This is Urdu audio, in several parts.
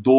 2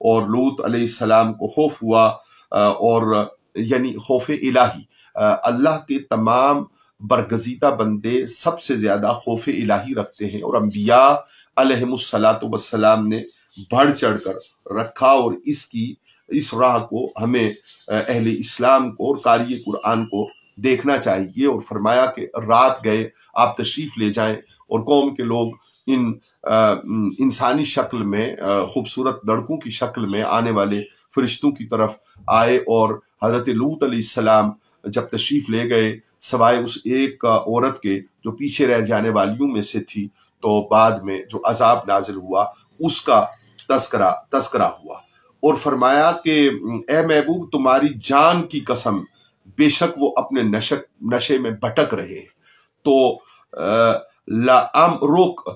اور لوط علیہ السلام کو خوف ہوا، اور یعنی خوف الہی، اللہ کے تمام برگزیدہ بندے سب سے زیادہ خوف الہی رکھتے ہیں، اور انبیاء علیہم الصلاۃ والسلام نے بڑھ چڑھ کر رکھا، اور اس راہ کو ہمیں اہل اسلام کو اور قاری قرآن کو دیکھنا چاہیے۔ اور فرمایا کہ رات گئے آپ تشریف لے جائیں، اور قوم کے لوگ ان انسانی شکل میں، خوبصورت لڑکوں کی شکل میں آنے والے فرشتوں کی طرف آئے، اور حضرت لوط علیہ السلام جب تشریف لے گئے سوائے اس ایک عورت کے جو پیچھے رہ جانے والیوں میں سے تھی، تو بعد میں جو عذاب نازل ہوا اس کا تذکرہ ہوا، اور فرمایا کہ اے محبوب تمہاری جان کی قسم بے شک وہ اپنے نشے میں بھٹک رہے ہیں۔ تو روک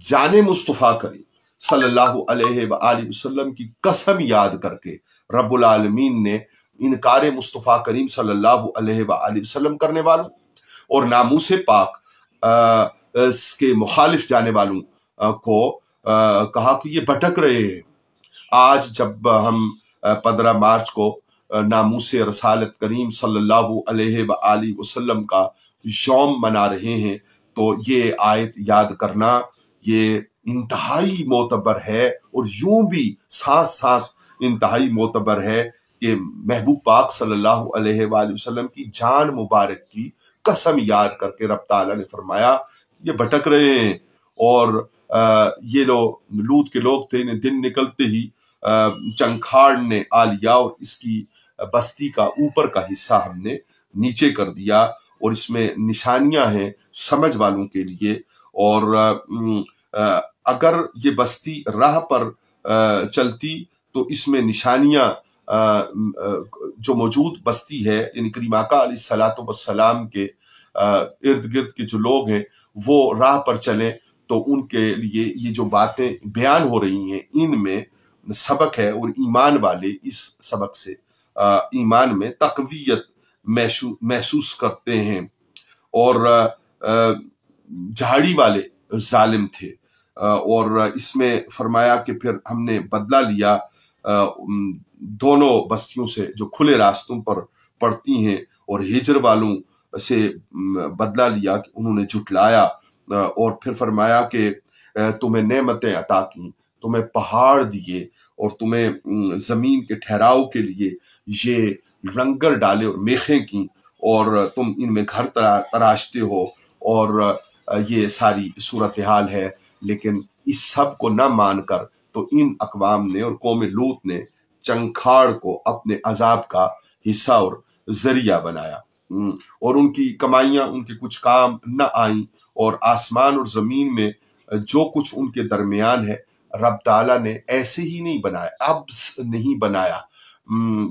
جان مصطفیٰ کریم صلی اللہ علیہ وآلہ وسلم کی قسم یاد کر کے رب العالمین نے انکار مصطفیٰ کریم صلی اللہ علیہ وآلہ وسلم کرنے والوں اور ناموس پاک کے مخالف جانے والوں کو کہا کہ یہ بھٹک رہے ہیں۔ آج جب ہم 15 مارچ کو ناموس رسالت کریم صلی اللہ علیہ وآلہ وسلم کا یوم منا رہے ہیں، تو یہ آیت یاد کرنا یہ انتہائی معتبر ہے، اور یوں بھی سانس سانس انتہائی معتبر ہے کہ محبوب پاک صلی اللہ علیہ وآلہ وسلم کی جان مبارک کی قسم یاد کر کے رب تعالیٰ نے فرمایا یہ بھٹک رہے ہیں۔ اور یہ لوط کے لوگ تھے، انہیں دن نکلتے ہی چنکھاڑ نے آ لیا، اور اس کی بستی کا اوپر کا حصہ ہم نے نیچے کر دیا، اور اس میں نشانیاں ہیں سمجھ والوں کے لیے۔ اور اگر یہ بستی راہ پر چلتی تو اس میں نشانیاں جو موجود بستی ہے، یعنی کریم آقا علیہ الصلوۃ والسلام کے ارد گرد کے جو لوگ ہیں وہ راہ پر چلیں تو ان کے لیے یہ جو باتیں بیان ہو رہی ہیں ان میں سبق ہے، اور ایمان والے اس سبق سے ایمان میں تقویت محسوس کرتے ہیں۔ اور جھاڑی والے ظالم تھے، اور اس میں فرمایا کہ پھر ہم نے بدلہ لیا دونوں بستیوں سے جو کھلے راستوں پر پڑتی ہیں، اور ہجر والوں سے بدلہ لیا کہ انہوں نے جھٹلایا، اور پھر فرمایا کہ تمہیں نعمتیں عطا کی، تمہیں پہاڑ دیے، اور تمہیں زمین کے ٹھہراؤ کے لیے یہ لنگر ڈالے اور میخیں کی، اور تم ان میں گھر تراشتے ہو، اور یہ ساری صورتحال ہے۔ لیکن اس سب کو نہ مان کر تو ان اقوام نے اور قوم لوط نے چنکھاڑ کو اپنے عذاب کا حصہ اور ذریعہ بنایا، اور ان کی کمائیاں ان کے کچھ کام نہ آئیں، اور آسمان اور زمین میں جو کچھ ان کے درمیان ہے رب تعالیٰ نے ایسے ہی نہیں بنایا، عبث نہیں بنایا،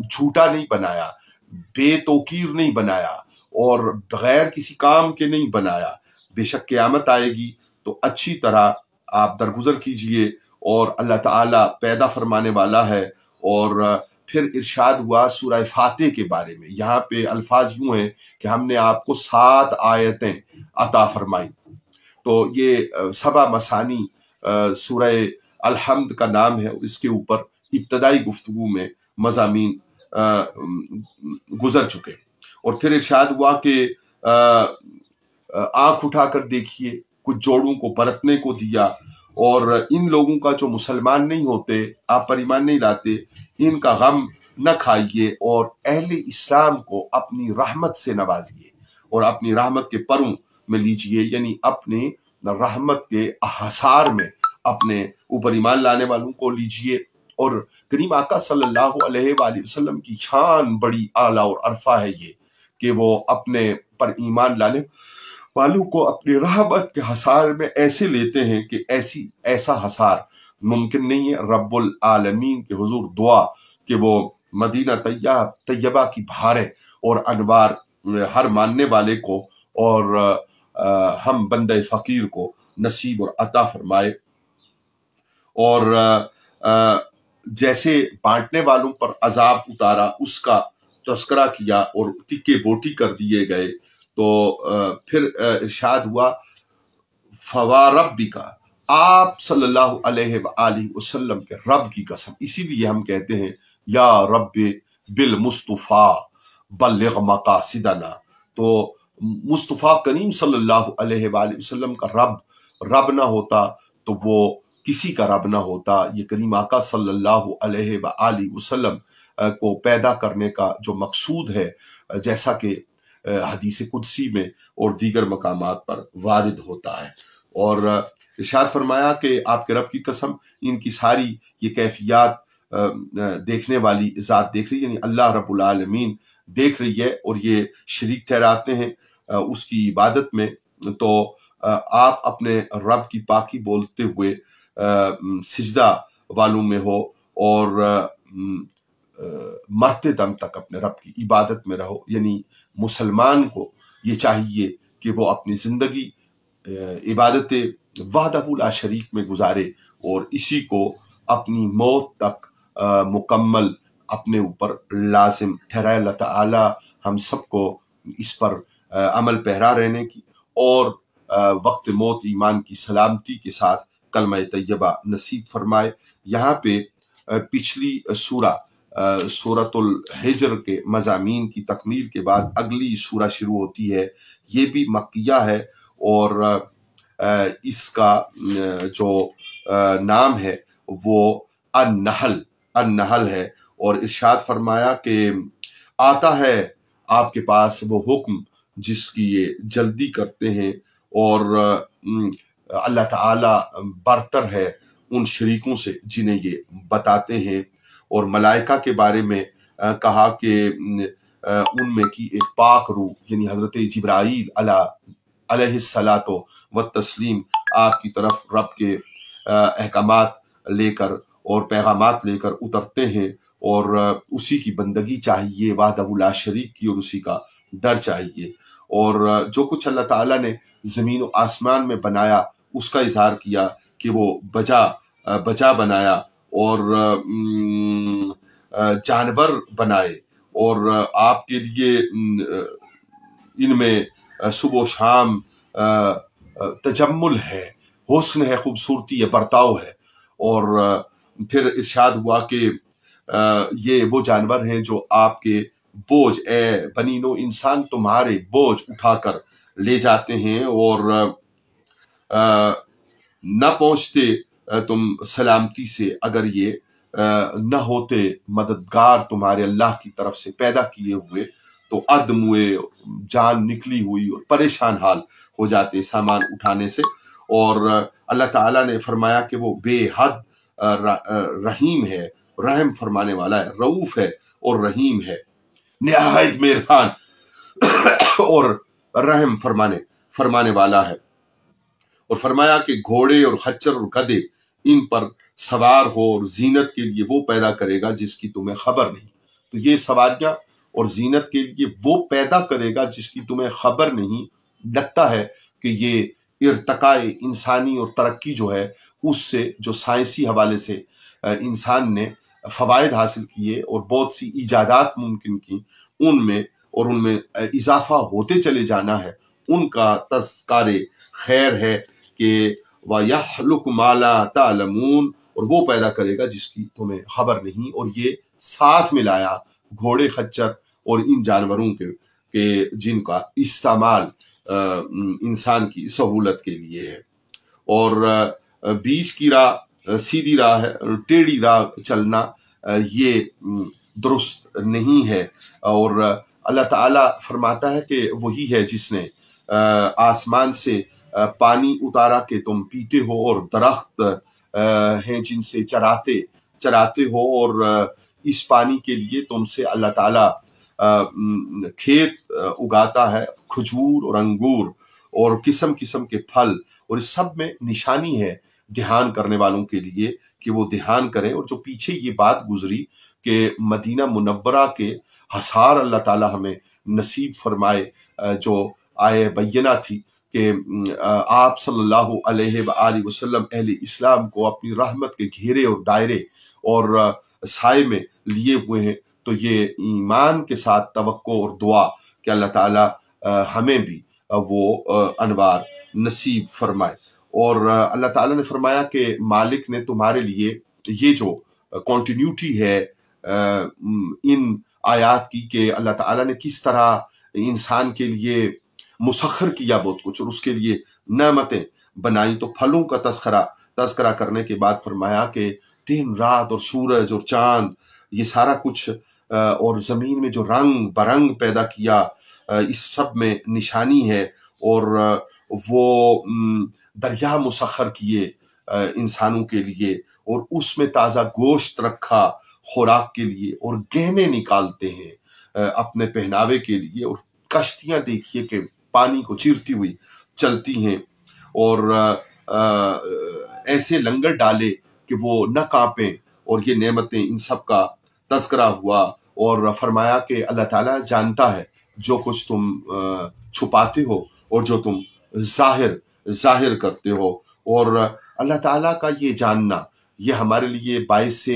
جھوٹا نہیں بنایا، بے توقیر نہیں بنایا، اور بغیر کسی کام کے نہیں بنایا۔ بے شک قیامت آئے گی تو اچھی طرح آپ درگزر کیجئے، اور اللہ تعالیٰ پیدا فرمانے والا ہے۔ اور پھر ارشاد ہوا سورہ فاتح کے بارے میں، یہاں پہ الفاظ یوں ہیں کہ ہم نے آپ کو 7 آیتیں عطا فرمائی۔ تو یہ سبع مثانی سورہ الحمد کا نام ہے، اور اس کے اوپر ابتدائی گفتگو میں مضامین گزر چکے۔ اور پھر ارشاد ہوا کہ آنکھ اٹھا کر دیکھیے، کچھ جوڑوں کو برتنے کو دیا، اور ان لوگوں کا جو مسلمان نہیں ہوتے، آپ پر ایمان نہیں لاتے، ان کا غم نہ کھائیے، اور اہل اسلام کو اپنی رحمت سے نوازیے، اور اپنی رحمت کے پروں میں لیجئے، یعنی اپنی رحمت کے احصار میں اپنے اوپر ایمان لانے والوں کو لیجئے۔ اور کریم آقا صلی اللہ علیہ وآلہ وسلم کی شان بڑی اعلیٰ اور عرفہ ہے یہ کہ وہ اپنے پر ایمان لانے والوں کو اپنی رحمت کے حصار میں ایسے لیتے ہیں کہ ایسا حصار ممکن نہیں ہے۔ رب العالمین کے حضور دعا کہ وہ مدینہ طیبہ کی بہاریں اور انوار ہر ماننے والے کو اور ہم بندہ فقیر کو نصیب اور عطا فرمائے۔ اور جیسے بانٹنے والوں پر عذاب اتارا اس کا تذکرہ کیا اور تکے بوٹی کر دیے گئے، تو پھر ارشاد ہوا فواربک آپ صلی اللہ علیہ وآلہ وسلم کے رب کی قسم، اسی لیے ہم کہتے ہیں یا رب بالمصطفیٰ بلغ مقاصدنا. تو مصطفیٰ کریم صلی اللہ علیہ وآلہ وسلم کا رب نہ ہوتا تو وہ کسی کا رب نہ ہوتا. یہ کریم آقا صلی اللہ علیہ وآلہ وسلم کو پیدا کرنے کا جو مقصود ہے، جیسا کہ حدیث قدسی میں اور دیگر مقامات پر وارد ہوتا ہے. اور ارشاد فرمایا کہ آپ کے رب کی قسم، ان کی ساری یہ کیفیات دیکھنے والی ذات دیکھ رہی ہے، یعنی اللہ رب العالمین دیکھ رہی ہے اور یہ شریک ٹھہراتے ہیں اس کی عبادت میں. تو آپ اپنے رب کی پاکی بولتے ہوئے سجدہ والوں میں ہو اور مرتے دم تک اپنے رب کی عبادت میں رہو. یعنی مسلمان کو یہ چاہیے کہ وہ اپنی زندگی عبادت وحدہ لا شریک میں گزارے اور اسی کو اپنی موت تک مکمل اپنے اوپر لازم ٹھہرائے. اللہ تعالی ہم سب کو اس پر عمل پیرا رہنے کی اور وقت موت ایمان کی سلامتی کے ساتھ کلمہ طیبہ نصیب فرمائے. یہاں پہ پچھلی سورۃ الحجر کے مضامین کی تکمیل کے بعد اگلی سورہ شروع ہوتی ہے. یہ بھی مکیہ ہے اور اس کا جو نام ہے وہ النحل ہے. اور ارشاد فرمایا کہ آتا ہے آپ کے پاس وہ حکم جس کی یہ جلدی کرتے ہیں اور اللہ تعالی برتر ہے ان شریکوں سے جنہیں یہ بتاتے ہیں. اور ملائکہ کے بارے میں کہا کہ ان میں کی ایک پاک روح یعنی حضرت جبرائیل علیہ الصلاۃ والتسلیم آپ کی طرف رب کے احکامات لے کر اور پیغامات لے کر اترتے ہیں اور اسی کی بندگی چاہیے، وحدہ لا شریک کی، اور اسی کا ڈر چاہیے. اور جو کچھ اللہ تعالیٰ نے زمین و آسمان میں بنایا اس کا اظہار کیا کہ وہ بجا بنایا اور جانور بنائے اور آپ کے لیے ان میں صبح و شام تجمل ہے، حسن ہے، خوبصورتی ہے، برتاؤ ہے. اور پھر ارشاد ہوا کہ یہ وہ جانور ہیں جو آپ کے بوجھ، اے بنی نو انسان، تمہارے بوجھ اٹھا کر لے جاتے ہیں اور نہ پہنچتے تم سلامتی سے اگر یہ نہ ہوتے مددگار تمہارے اللہ کی طرف سے پیدا کیے ہوئے، تو عدم ہوئے، جان نکلی ہوئی اور پریشان حال ہو جاتے سامان اٹھانے سے. اور اللہ تعالیٰ نے فرمایا کہ وہ بے حد رحیم ہے، رحم فرمانے والا ہے، رؤوف ہے اور رحیم ہے، نہایت مہربان اور رحم فرمانے والا ہے. اور فرمایا کہ گھوڑے اور خچر اور گدھے ان پر سوار ہو اور زینت کے لیے وہ پیدا کرے گا جس کی تمہیں خبر نہیں. تو یہ سواریاں اور زینت کے لیے وہ پیدا کرے گا جس کی تمہیں خبر نہیں. لگتا ہے کہ یہ ارتقاء انسانی اور ترقی جو ہے اس سے جو سائنسی حوالے سے انسان نے فوائد حاصل کیے اور بہت سی ایجادات ممکن کی، ان میں اضافہ ہوتے چلے جانا ہے. ان کا تذکار خیر ہے کہ وَيَخْلُقُ مَا لَا تَعْلَمُونَ، اور وہ پیدا کرے گا جس کی تمہیں خبر نہیں. اور یہ ساتھ میں لایا گھوڑے، خچر اور ان جانوروں کے جن کا استعمال انسان کی سہولت کے لیے ہے. اور بیچ کی راہ سیدھی راہ ہے، ٹیڑھی راہ چلنا یہ درست نہیں ہے. اور اللہ تعالیٰ فرماتا ہے کہ وہی ہے جس نے آسمان سے پانی اتارا کہ تم پیتے ہو، اور درخت ہیں جن سے چراتے ہو، اور اس پانی کے لیے تم سے اللہ تعالیٰ کھیت اگاتا ہے، کھجور اور انگور اور قسم قسم کے پھل. اور اس سب میں نشانی ہے دھیان کرنے والوں کے لیے کہ وہ دھیان کریں. اور جو پیچھے یہ بات گزری کہ مدینہ منورہ کے حصار اللہ تعالیٰ ہمیں نصیب فرمائے، جو آیہ بینہ تھی کہ آپ صلی اللہ علیہ وآلہ وسلم اہل اسلام کو اپنی رحمت کے گھیرے اور دائرے اور سائے میں لیے ہوئے ہیں. تو یہ ایمان کے ساتھ توقع اور دعا کہ اللہ تعالیٰ ہمیں بھی وہ انوار نصیب فرمائے. اور اللہ تعالیٰ نے فرمایا کہ مالک نے تمہارے لیے یہ جو کنٹینیوٹی ہے ان آیات کی کہ اللہ تعالیٰ نے کس طرح انسان کے لیے مسخر کیا بہت کچھ اور اس کے لیے نعمتیں بنائی، تو پھلوں کا تذکرہ کرنے کے بعد فرمایا کہ دن رات اور سورج اور چاند یہ سارا کچھ اور زمین میں جو رنگ برنگ پیدا کیا اس سب میں نشانی ہے، اور وہ دریا مسخر کیے انسانوں کے لیے، اور اس میں تازہ گوشت رکھا خوراک کے لیے، اور گہنے نکالتے ہیں اپنے پہناوے کے لیے، اور کشتیاں دیکھیے کہ پانی کو چیرتی ہوئی چلتی ہیں، اور ایسے لنگر ڈالے کہ وہ نہ کانپیں، اور یہ نعمتیں ان سب کا تذکرہ ہوا، اور فرمایا کہ اللہ تعالیٰ جانتا ہے جو کچھ تم چھپاتے ہو اور جو تم ظاہر کرتے ہو، اور اللہ تعالیٰ کا یہ جاننا یہ ہمارے لیے باعث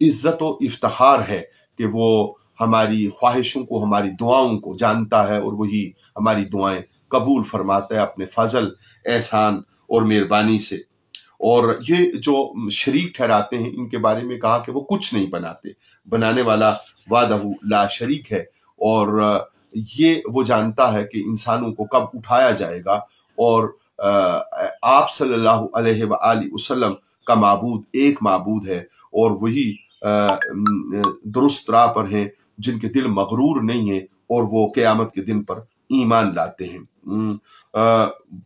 عزت و افتخار ہے کہ وہ ہماری خواہشوں کو، ہماری دعاؤں کو جانتا ہے، اور وہی ہماری دعائیں قبول فرماتا ہے اپنے فضل، احسان اور مہربانی سے۔ اور یہ جو شریک ٹھہراتے ہیں ان کے بارے میں کہا کہ وہ کچھ نہیں بناتے، بنانے والا وحدہ لا شریک ہے، اور یہ وہ جانتا ہے کہ انسانوں کو کب اٹھایا جائے گا، اور آپ صلی اللہ علیہ وآلہ وسلم کا معبود ایک معبود ہے، اور وہی درست راہ پر ہیں جن کے دل مغرور نہیں ہیں، اور وہ قیامت کے دن پر ایمان لاتے ہیں۔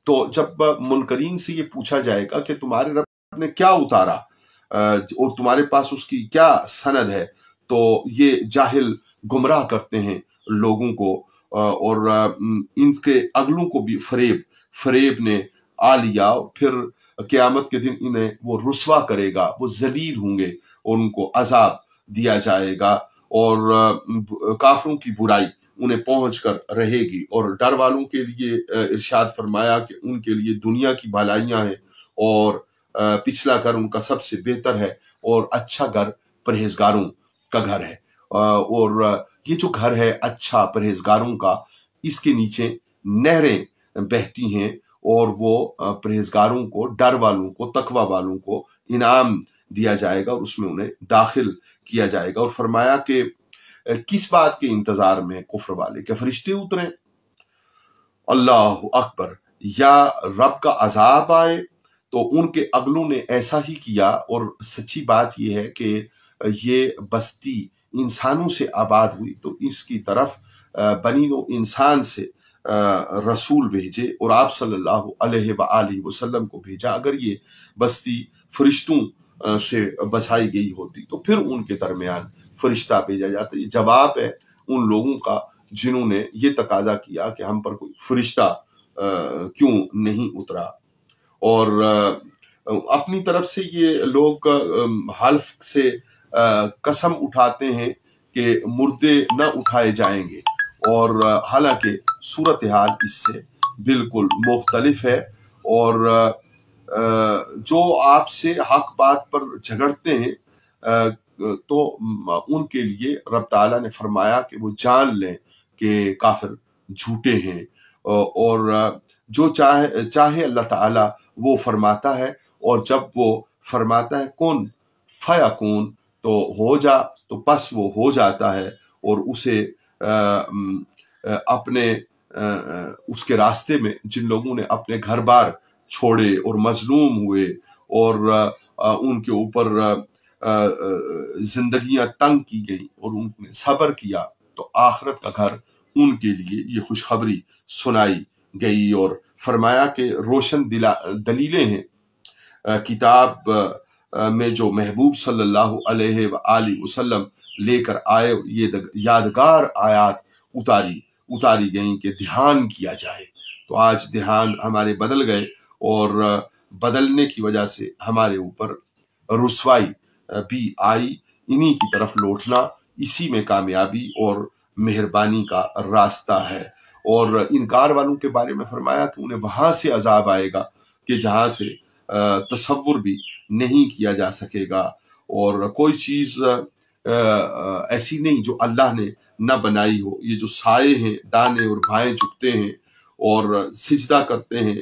تو جب منکرین سے یہ پوچھا جائے گا کہ تمہارے رب نے کیا اتارا اور تمہارے پاس اس کی کیا سند ہے، تو یہ جاہل گمراہ کرتے ہیں لوگوں کو، اور ان کے اگلوں کو بھی فریب نے آ لیا، اور پھر قیامت کے دن انہیں وہ رسوا کرے گا، وہ ذلیل ہوں گے اور ان کو عذاب دیا جائے گا، اور کافروں کی برائی انہیں پہنچ کر رہے گی، اور ڈر والوں کے لیے ارشاد فرمایا کہ ان کے لیے دنیا کی بھلائیاں ہیں، اور پچھلا گھر ان کا سب سے بہتر ہے، اور اچھا گھر پرہیزگاروں کا گھر ہے، اور یہ جو گھر ہے اچھا پرہیزگاروں کا، اس کے نیچے نہریں بہتی ہیں، اور وہ پرہیزگاروں کو، ڈر والوں کو، تقوی والوں کو انعام دیا جائے گا، اور اس میں انہیں داخل کیا جائے گا۔ اور فرمایا کہ کس بات کے انتظار میں کفر والے، کہ فرشتے اتریں؟ اللہ اکبر، یا رب کا عذاب آئے؟ تو ان کے اگلوں نے ایسا ہی کیا، اور سچی بات یہ ہے کہ یہ بستی انسانوں سے آباد ہوئی تو اس کی طرف بنی نوع انسان سے رسول بھیجے، اور آپ صلی اللہ علیہ وآلہ وسلم کو بھیجا۔ اگر یہ بستی فرشتوں سے بسائی گئی ہوتی تو پھر ان کے درمیان فرشتہ بھیجا جاتا۔ یہ جواب ہے ان لوگوں کا جنہوں نے یہ تقاضا کیا کہ ہم پر کوئی فرشتہ کیوں نہیں اترا، اور اپنی طرف سے یہ لوگ حلف سے قسم اٹھاتے ہیں کہ مردے نہ اٹھائے جائیں گے، اور حالانکہ صورتحال اس سے بالکل مختلف ہے، اور جو آپ سے حق بات پر جھگڑتے ہیں تو ان کے لیے رب تعالیٰ نے فرمایا کہ وہ جان لیں کہ کافر جھوٹے ہیں، اور جو چاہے اللہ تعالیٰ وہ فرماتا ہے، اور جب وہ فرماتا ہے کن فیکون تو ہو جا، تو پس وہ ہو جاتا ہے، اور اسے اپنے اس کے راستے میں جن لوگوں نے اپنے گھر بار چھوڑے اور مظلوم ہوئے، اور ان کے اوپر زندگیاں تنگ کی گئی اور ان نے صبر کیا، تو آخرت کا گھر ان کے لیے یہ خوشخبری سنائی گئی، اور فرمایا کہ روشن دلیلیں ہیں کتاب میں جو محبوب صلی اللہ علیہ وآلہ وسلم لے کر آئے، یہ یادگار آیات اتاری گئیں کہ دھیان کیا جائے۔ تو آج دھیان ہمارے بدل گئے، اور بدلنے کی وجہ سے ہمارے اوپر رسوائی بھی آئی۔ انہی کی طرف لوٹنا اسی میں کامیابی اور مہربانی کا راستہ ہے۔ اور انکار والوں کے بارے میں فرمایا کہ انہیں وہاں سے عذاب آئے گا کہ جہاں سے تصور بھی نہیں کیا جا سکے گا، اور کوئی چیز ایسی نہیں جو اللہ نے نہ بنائی ہو۔ یہ جو سائے ہیں، دانے اور بھائیں جھکتے ہیں اور سجدہ کرتے ہیں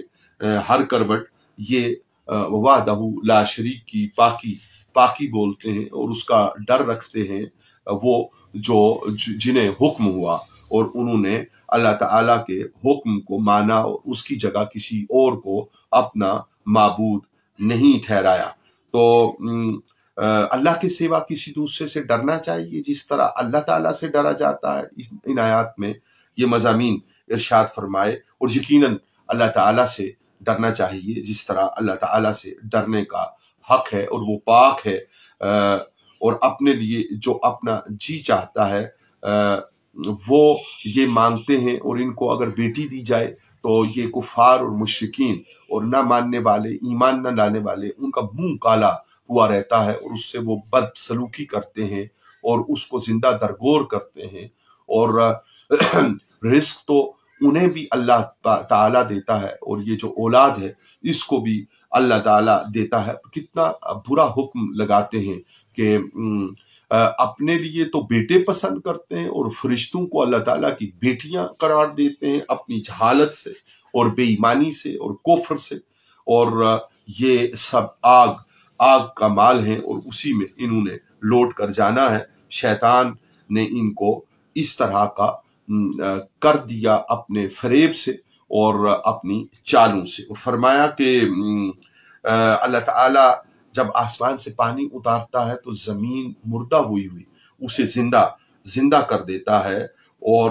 ہر کروٹ، یہ وحدہ لا شریک کی پاکی بولتے ہیں اور اس کا ڈر رکھتے ہیں وہ جنہیں حکم ہوا اور انہوں نے اللہ تعالیٰ کے حکم کو مانا اور اس کی جگہ کسی اور کو اپنا معبود نہیں ٹھہرایا۔ تو اللہ کے سوا کسی دوسرے سے ڈرنا چاہیے جس طرح اللہ تعالیٰ سے ڈرا جاتا ہے۔ ان آیات میں یہ مضامین ارشاد فرمائے، اور یقیناً اللہ تعالیٰ سے ڈرنا چاہیے جس طرح اللہ تعالیٰ سے ڈرنے کا حق ہے، اور وہ پاک ہے، اور اپنے لیے جو اپنا جی چاہتا ہے وہ یہ مانگتے ہیں، اور ان کو اگر بیٹی دی جائے تو یہ کفار اور مشرکین اور نہ ماننے والے، ایمان نہ لانے والے، ان کا منہ کالا ہوا رہتا ہے اور اس سے وہ بد سلوکی کرتے ہیں اور اس کو زندہ درگور کرتے ہیں، اور رزق تو انہیں بھی اللہ تعالیٰ دیتا ہے، اور یہ جو اولاد ہے اس کو بھی اللہ تعالیٰ دیتا ہے۔ کتنا برا حکم لگاتے ہیں کہ اپنے لیے تو بیٹے پسند کرتے ہیں اور فرشتوں کو اللہ تعالیٰ کی بیٹیاں قرار دیتے ہیں اپنی جہالت سے اور بے ایمانی سے اور کفر سے، اور یہ سب آگ کا مال ہے اور اسی میں انہوں نے لوٹ کر جانا ہے۔ شیطان نے ان کو اس طرح کا کر دیا اپنے فریب سے اور اپنی چالوں سے، اور فرمایا کہ اللہ تعالیٰ جب آسمان سے پانی اتارتا ہے تو زمین مردہ ہوئی اسے زندہ کر دیتا ہے، اور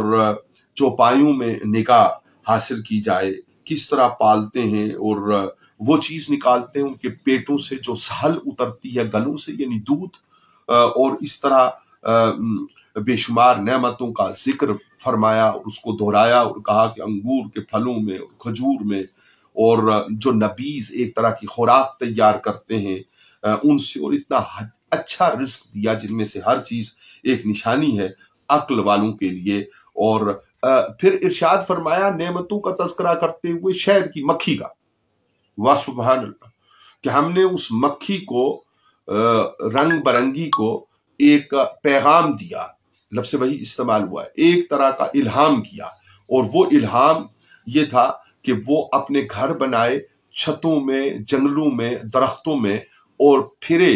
جو پایوں میں نگاہ حاصل کی جائے کس طرح پالتے ہیں، اور وہ چیز نکالتے ہیں ان کے پیٹوں سے جو سہل اترتی ہے گلوں سے، یعنی دودھ، اور اس طرح بے شمار نعمتوں کا ذکر فرمایا اور اس کو دہرایا اور کہا کہ انگور کے پھلوں میں اور کھجور میں، اور جو نبیز ایک طرح کی خوراک تیار کرتے ہیں ان سے، اور اتنا اچھا رزق دیا جن میں سے ہر چیز ایک نشانی ہے عقل والوں کے لیے۔ اور پھر ارشاد فرمایا نعمتوں کا تذکرہ کرتے ہوئے شہد کی مکھی کا، واہ سبحان اللہ، کہ ہم نے اس مکھی کو رنگ برنگی کو ایک پیغام دیا، لفظ وہی استعمال ہوا ہے، ایک طرح کا الہام کیا، اور وہ الہام یہ تھا کہ وہ اپنے گھر بنائے چھتوں میں، جنگلوں میں، درختوں میں، اور پھرے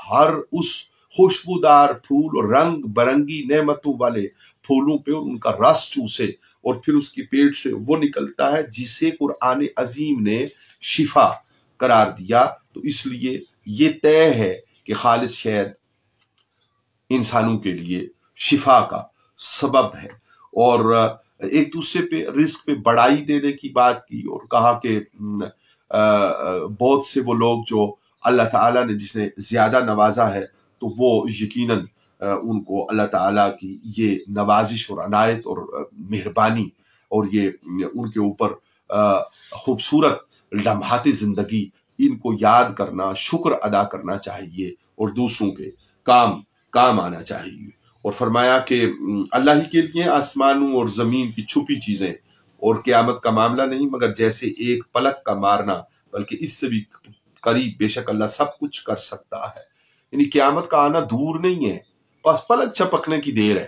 ہر اس خوشبودار پھول اور رنگ برنگی نعمتوں والے پھولوں پہ، اور ان کا رس چوسے، اور پھر اس کی پیٹ سے وہ نکلتا ہے جسے قرآن عظیم نے شفا قرار دیا۔ تو اس لیے یہ طے ہے کہ خالص شہد انسانوں کے لیے شفا کا سبب ہے۔ اور ایک دوسرے پہ رزق پہ بڑائی دینے کی بات کی، اور کہا کہ بہت سے وہ لوگ جو اللہ تعالیٰ نے جس نے زیادہ نوازا ہے تو وہ یقیناً ان کو اللہ تعالیٰ کی یہ نوازش اور عنایت اور مہربانی اور یہ ان کے اوپر خوبصورت لمحات زندگی، ان کو یاد کرنا، شکر ادا کرنا چاہیے اور دوسروں کے کام آنا چاہیے۔ اور فرمایا کہ اللہ ہی کے لیے آسمانوں اور زمین کی چھپی چیزیں اور قیامت کا معاملہ نہیں مگر جیسے ایک پلک کا مارنا، بلکہ اس سے بھی قریب بے شک اللہ سب کچھ کر سکتا ہے۔ یعنی قیامت کا آنا دور نہیں ہے، بس پلک چھپکنے کی دیر ہے۔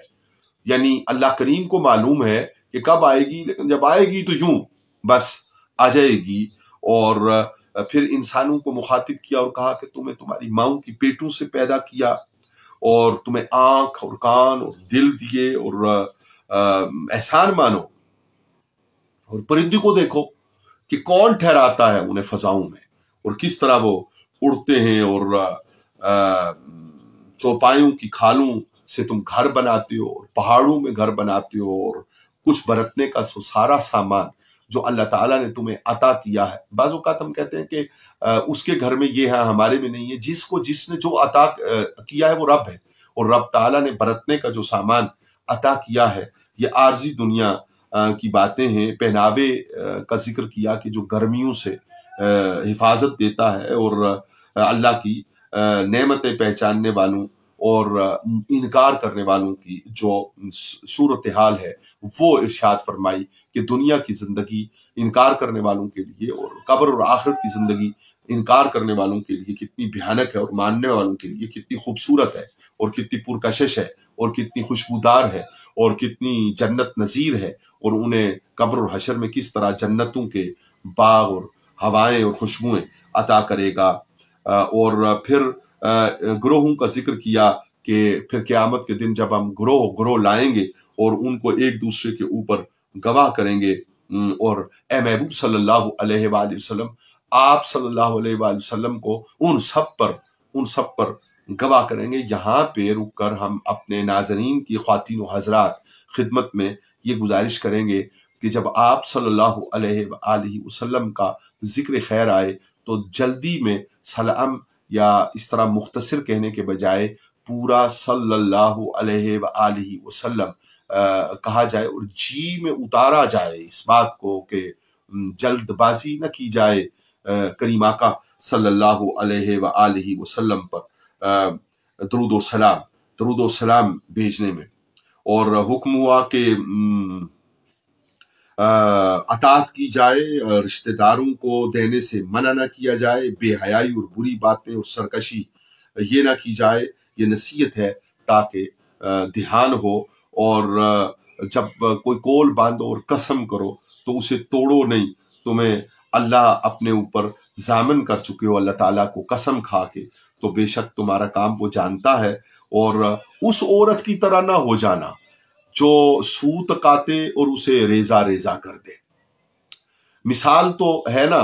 یعنی اللہ کریم کو معلوم ہے کہ کب آئے گی، لیکن جب آئے گی تو یوں بس آ جائے گی۔ اور پھر انسانوں کو مخاطب کیا اور کہا کہ تمہیں تمہاری ماؤں کی پیٹوں سے پیدا کیا، اور تمہیں آنکھ اور کان اور دل دیے، اور احسان مانو، اور پرندے کو دیکھو کہ کون ٹھہراتا ہے انہیں فضاؤں میں، اور کس طرح وہ اڑتے ہیں، اور چوپایوں کی کھالوں سے تم گھر بناتے ہو، اور پہاڑوں میں گھر بناتے ہو، اور کچھ برتنے کا سارا سامان جو اللہ تعالیٰ نے تمہیں عطا کیا ہے۔ بعض اوقات ہم کہتے ہیں کہ اس کے گھر میں یہ ہے، ہمارے میں نہیں ہے۔ جس نے جو عطا کیا ہے وہ رب ہے، اور رب تعالیٰ نے برتنے کا جو سامان عطا کیا ہے یہ عارضی دنیا کی باتیں ہیں۔ پہناوے کا ذکر کیا کہ جو گرمیوں سے حفاظت دیتا ہے، اور اللہ کی نعمتیں پہچاننے والوں اور انکار کرنے والوں کی جو صورتحال ہے وہ ارشاد فرمائی کہ دنیا کی زندگی انکار کرنے والوں کے لیے اور قبر اور آخرت کی زندگی انکار کرنے والوں کے لیے کتنی بھیانک ہے، اور ماننے والوں کے لیے کتنی خوبصورت ہے، اور کتنی پرکشش ہے، اور کتنی خوشبودار ہے، اور کتنی جنت نظیر ہے، اور انہیں قبر اور حشر میں کس طرح جنتوں کے باغ اور ہوائیں اور خوشبوئیں عطا کرے گا۔ اور پھر گروہوں کا ذکر کیا کہ پھر قیامت کے دن جب ہم گروہ لائیں گے اور ان کو ایک دوسرے کے اوپر گواہ کریں گے، اور اے محبوب صلی اللہ علیہ وآلہ وسلم، آپ صلی اللہ علیہ وآلہ وسلم کو ان سب پر گواہ کریں گے۔ یہاں پہ رک کر ہم اپنے ناظرین کی خواتین و حضرات خدمت میں یہ گزارش کریں گے کہ جب آپ صلی اللہ علیہ وآلہ وسلم کا ذکر خیر آئے تو جلدی میں سلام یا اس طرح مختصر کہنے کے بجائے پورا صلی اللہ علیہ وآلہ وسلم کہا جائے، اور جی میں اتارا جائے اس بات کو کہ جلد بازی نہ کی جائے کریم آقا صلی اللہ علیہ وآلہ وسلم پر درود و سلام بھیجنے میں۔ اور حکم ہوا کہ اطاعت کی جائے، رشتہ داروں کو دینے سے منع نہ کیا جائے، بے حیائی اور بری باتیں اور سرکشی یہ نہ کی جائے۔ یہ نصیحت ہے تاکہ دھیان ہو، اور جب کوئی قول باندھو اور قسم کرو تو اسے توڑو نہیں۔ تمہیں اللہ اپنے اوپر ضامن کر چکے ہو اللہ تعالیٰ کو قسم کھا کے، تو بے شک تمہارا کام وہ جانتا ہے۔ اور اس عورت کی طرح نہ ہو جانا جو سوت کاتے اور اسے ریزہ ریزہ کر دے۔ مثال تو ہے نا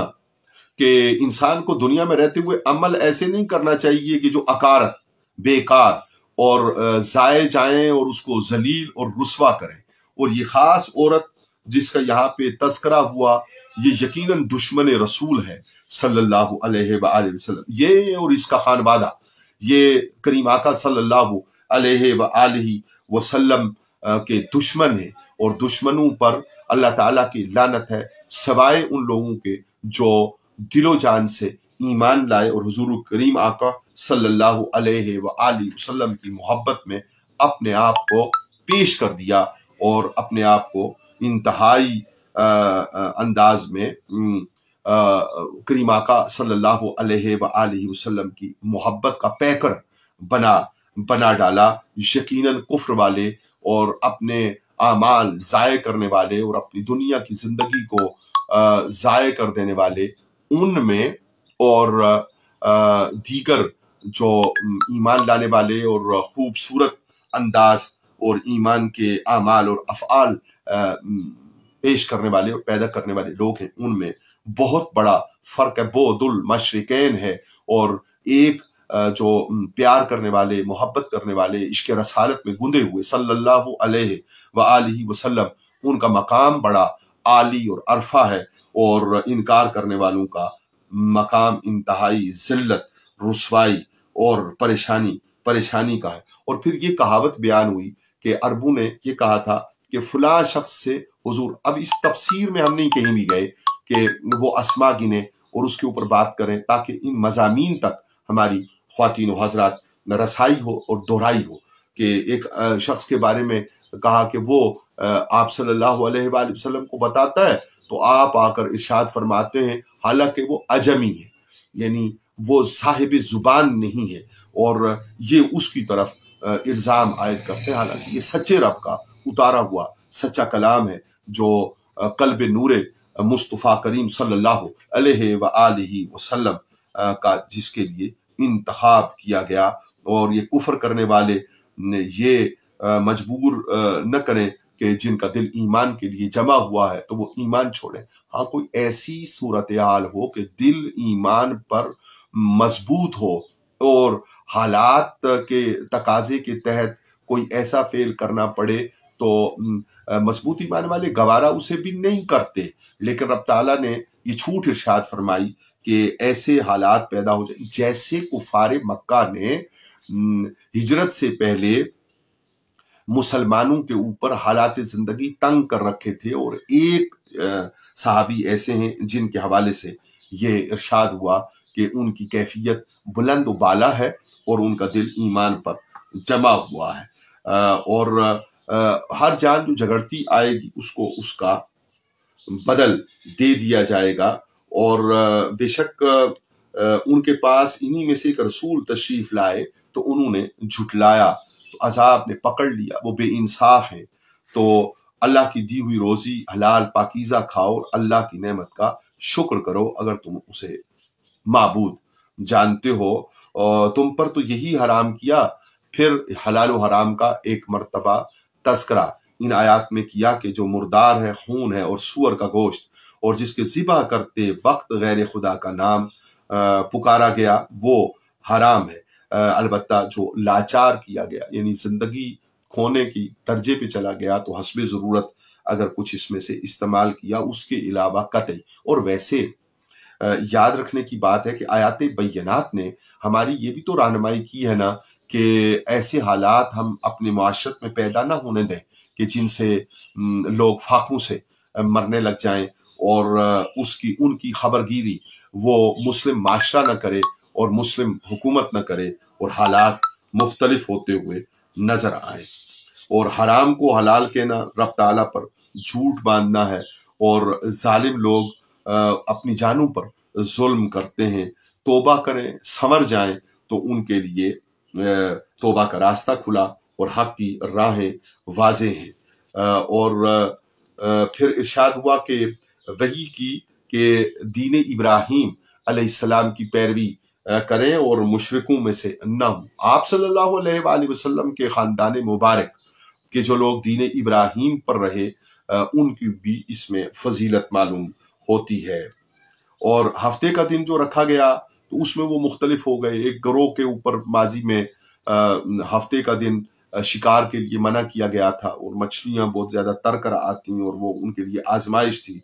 کہ انسان کو دنیا میں رہتے ہوئے عمل ایسے نہیں کرنا چاہیے کہ جو اکارت، بیکار اور ضائع جائیں اور اس کو ذلیل اور رسوا کریں۔ اور یہ خاص عورت جس کا یہاں پہ تذکرہ ہوا، یہ یقیناً دشمن رسول ہے صلی اللہ علیہ وآلہ وسلم، یہ اور اس کا خانوادہ، یہ کریم آقا صلی اللہ علیہ وآلہ وسلم کے دشمن ہیں، اور دشمنوں پر اللہ تعالیٰ کی لعنت ہے، سوائے ان لوگوں کے جو دل و جان سے ایمان لائے اور حضور کریم آقا صلی اللہ علیہ وآلہ وسلم کی محبت میں اپنے آپ کو پیش کر دیا، اور اپنے آپ کو انتہائی انداز میں کریم آقا صلی اللہ علیہ وآلہ وسلم کی محبت کا پیکر بنا ڈالا۔ یقیناً کفر والے اور اپنے اعمال ضائع کرنے والے اور اپنی دنیا کی زندگی کو ضائع کر دینے والے ان میں، اور دیگر جو ایمان لانے والے اور خوبصورت انداز اور ایمان کے اعمال اور افعال پیش کرنے والے اور پیدا کرنے والے لوگ ہیں، ان میں بہت بڑا فرق ہے، بعد المشرقین ہے۔ اور ایک جو پیار کرنے والے، محبت کرنے والے، عشق رسالت میں گندے ہوئے صلی اللہ علیہ وآلہ وسلم، ان کا مقام بڑا عالی اور عرفہ ہے، اور انکار کرنے والوں کا مقام انتہائی ذلت، رسوائی اور پریشانی کا ہے۔ اور پھر یہ کہاوت بیان ہوئی کہ عربوں نے یہ کہا تھا کہ فلاں شخص سے حضور، اب اس تفسیر میں ہم نہیں کہیں بھی گئے کہ وہ اسما گنے اور اس کے اوپر بات کریں تاکہ ان مضامین تک ہماری خواتین و حضرات رسائی ہو اور دہرائی ہو، کہ ایک شخص کے بارے میں کہا کہ وہ آپ صلی اللہ علیہ وآلہ وسلم کو بتاتا ہے، تو آپ آ کر ارشاد فرماتے ہیں حالانکہ وہ عجمی ہے، یعنی وہ صاحب زبان نہیں ہے، اور یہ اس کی طرف الزام عائد کرتے ہیں، حالانکہ یہ سچے رب کا اتارا ہوا سچا کلام ہے جو قلب نور مصطفیٰ کریم صلی اللہ علیہ وآلہ وسلم کا جس کے لیے انتخاب کیا گیا۔ اور یہ کفر کرنے والے یہ مجبور نہ کریں کہ جن کا دل ایمان کے لیے جمع ہوا ہے تو وہ ایمان چھوڑیں۔ ہاں کوئی ایسی صورتحال ہو کہ دل ایمان پر مضبوط ہو اور حالات کے تقاضے کے تحت کوئی ایسا فعل کرنا پڑے تو مضبوط ایمان والے گوارا اسے بھی نہیں کرتے، لیکن رب تعالیٰ نے یہ چھوٹ ارشاد فرمائی کہ ایسے حالات پیدا ہو جائیں جیسے کفار مکہ نے ہجرت سے پہلے مسلمانوں کے اوپر حالات زندگی تنگ کر رکھے تھے، اور ایک صحابی ایسے ہیں جن کے حوالے سے یہ ارشاد ہوا کہ ان کی کیفیت بلند و بالا ہے اور ان کا دل ایمان پر جمع ہوا ہے، اور ہر جان جو جھگڑتی آئے گی اس کو اس کا بدل دے دیا جائے گا۔ اور بے شک ان کے پاس انہی میں سے ایک رسول تشریف لائے تو انہوں نے جھٹلایا، تو عذاب نے پکڑ لیا، وہ بے انصاف ہیں۔ تو اللہ کی دی ہوئی روزی حلال پاکیزہ کھاؤ اور اللہ کی نعمت کا شکر کرو اگر تم اسے معبود جانتے ہو، اور تم پر تو یہی حرام کیا۔ پھر حلال و حرام کا ایک مرتبہ تذکرہ ان آیات میں کیا کہ جو مردار ہے، خون ہے اور سور کا گوشت، اور جس کے ذبح کرتے وقت غیر خدا کا نام پکارا گیا وہ حرام ہے، البتہ جو لاچار کیا گیا یعنی زندگی کھونے کی درجے پہ چلا گیا تو حسب ضرورت اگر کچھ اس میں سے استعمال کیا، اس کے علاوہ قطعی۔ اور ویسے یاد رکھنے کی بات ہے کہ آیات بینات نے ہماری یہ بھی تو رہنمائی کی ہے نا کہ ایسے حالات ہم اپنے معاشرت میں پیدا نہ ہونے دیں کہ جن سے لوگ فاقوں سے مرنے لگ جائیں، اور ان کی خبرگیری وہ مسلم معاشرہ نہ کرے اور مسلم حکومت نہ کرے، اور حالات مختلف ہوتے ہوئے نظر آئیں۔ اور حرام کو حلال کہنا رب تعالیٰ پر جھوٹ باندھنا ہے، اور ظالم لوگ اپنی جانوں پر ظلم کرتے ہیں۔ توبہ کریں، سنور جائیں تو ان کے لیے توبہ کا راستہ کھلا اور حق کی راہیں واضح ہیں۔ اور پھر ارشاد ہوا کہ وحی کی کہ دین ابراہیم علیہ السلام کی پیروی کریں اور مشرکوں میں سے نہ ہوں۔ آپ صلی اللہ علیہ وآلہ وسلم کے خاندان مبارک کہ جو لوگ دین ابراہیم پر رہے ان کی بھی اس میں فضیلت معلوم ہوتی ہے۔ اور ہفتے کا دن جو رکھا گیا تو اس میں وہ مختلف ہو گئے۔ ایک گروہ کے اوپر ماضی میں ہفتے کا دن شکار کے لیے منع کیا گیا تھا، اور مچھلیاں بہت زیادہ تر کر آتی ہیں اور وہ ان کے لیے آزمائش تھی،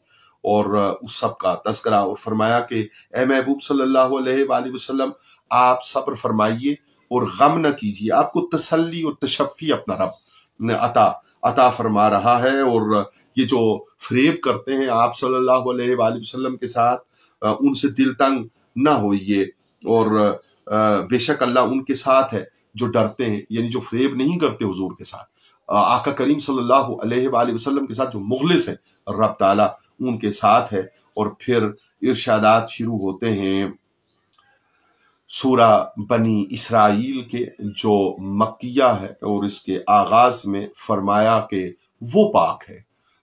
اور اس سب کا تذکرہ، اور فرمایا کہ اے محبوب صلی اللہ علیہ وآلہ وسلم آپ صبر فرمائیے اور غم نہ کیجیے، آپ کو تسلی اور تشفی اپنا رب عطا فرما رہا ہے۔ اور یہ جو فریب کرتے ہیں آپ صلی اللہ علیہ وآلہ وسلم کے ساتھ، ان سے دل تنگ نہ ہوئیے، اور بے شک اللہ ان کے ساتھ ہے جو ڈرتے ہیں، یعنی جو فریب نہیں کرتے حضور کے ساتھ، آقا کریم صلی اللہ علیہ وآلہ وسلم کے ساتھ جو مخلص ہے رب تعالیٰ ان کے ساتھ ہے۔ اور پھر ارشادات شروع ہوتے ہیں سورہ بنی اسرائیل کے جو مکیہ ہے، اور اس کے آغاز میں فرمایا کہ وہ پاک ہے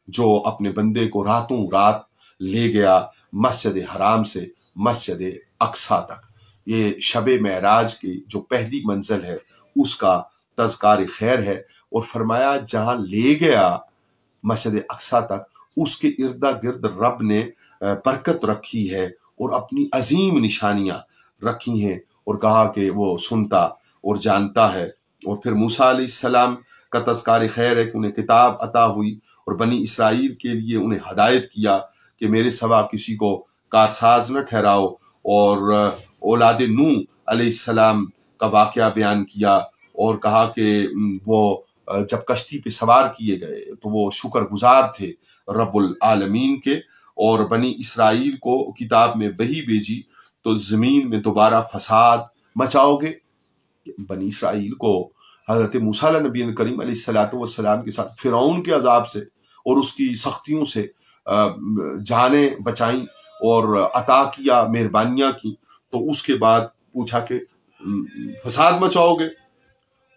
جو اپنے بندے کو راتوں رات لے گیا مسجد حرام سے مسجد اقصیٰ تک۔ یہ شب معراج کی جو پہلی منزل ہے اس کا تذکار خیر ہے، اور فرمایا جہاں لے گیا مسجد اقصیٰ تک اس کے اردا گرد رب نے برکت رکھی ہے اور اپنی عظیم نشانیاں رکھی ہیں، اور کہا کہ وہ سنتا اور جانتا ہے۔ اور پھر موسیٰ علیہ السلام کا تذکار خیر ہے کہ انہیں کتاب عطا ہوئی، اور بنی اسرائیل کے لیے انہیں ہدایت کیا کہ میرے سوا کسی کو کارساز نہ ٹھہراؤ، اور اولاد نوح علیہ السلام کا واقعہ بیان کیا، اور کہا کہ وہ جب کشتی پہ سوار کیے گئے تو وہ شکر گزار تھے رب العالمین کے، اور بنی اسرائیل کو کتاب میں وحی بھیجی تو زمین میں دوبارہ فساد مچاؤ گے۔ بنی اسرائیل کو حضرت موسیٰ نبی کریم علیہ السلام کے ساتھ فرعون کے عذاب سے اور اس کی سختیوں سے جانیں بچائیں اور عطا کیا، مہربانیاں کی، تو اس کے بعد پوچھا کہ فساد مچاؤ گے؟